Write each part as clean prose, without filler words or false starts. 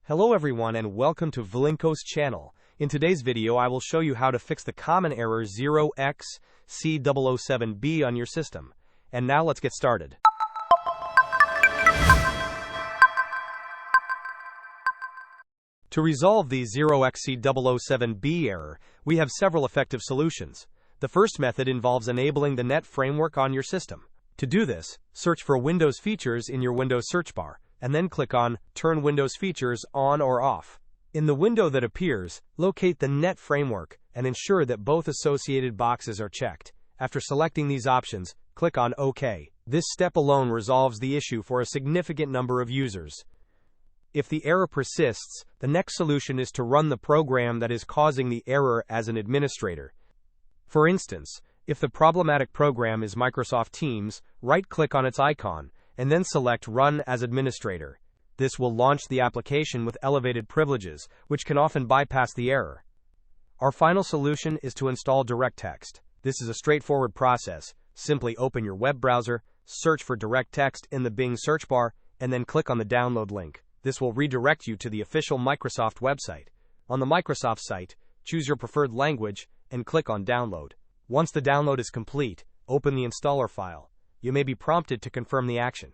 Hello everyone and welcome to Vlinko's channel. In today's video I will show you how to fix the common error 0xc007b on your system. And now let's get started. To resolve the 0xc007b error, we have several effective solutions. The first method involves enabling the net framework on your system. To do this, search for Windows features in your Windows search bar, and then click on Turn Windows Features on or off. In the window that appears, locate the Net Framework and ensure that both associated boxes are checked. After selecting these options, click on OK. This step alone resolves the issue for a significant number of users. If the error persists, the next solution is to run the program that is causing the error as an administrator. For instance, if the problematic program is Microsoft Teams, right-click on its icon, and then select Run as Administrator. This will launch the application with elevated privileges, which can often bypass the error. Our final solution is to install DirectX. This is a straightforward process. Simply open your web browser, search for DirectX in the Bing search bar, and then click on the download link. This will redirect you to the official Microsoft website. On the Microsoft site, choose your preferred language, and click on Download. Once the download is complete, open the installer file. You may be prompted to confirm the action.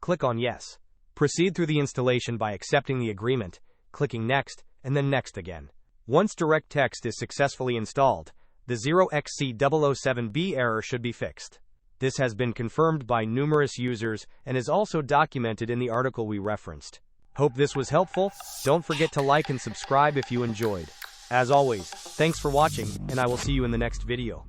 Click on Yes. Proceed through the installation by accepting the agreement, clicking Next, and then Next again. Once DirectX is successfully installed, the 0xc007b error should be fixed. This has been confirmed by numerous users and is also documented in the article we referenced. Hope this was helpful. Don't forget to like and subscribe if you enjoyed. As always, thanks for watching, and I will see you in the next video.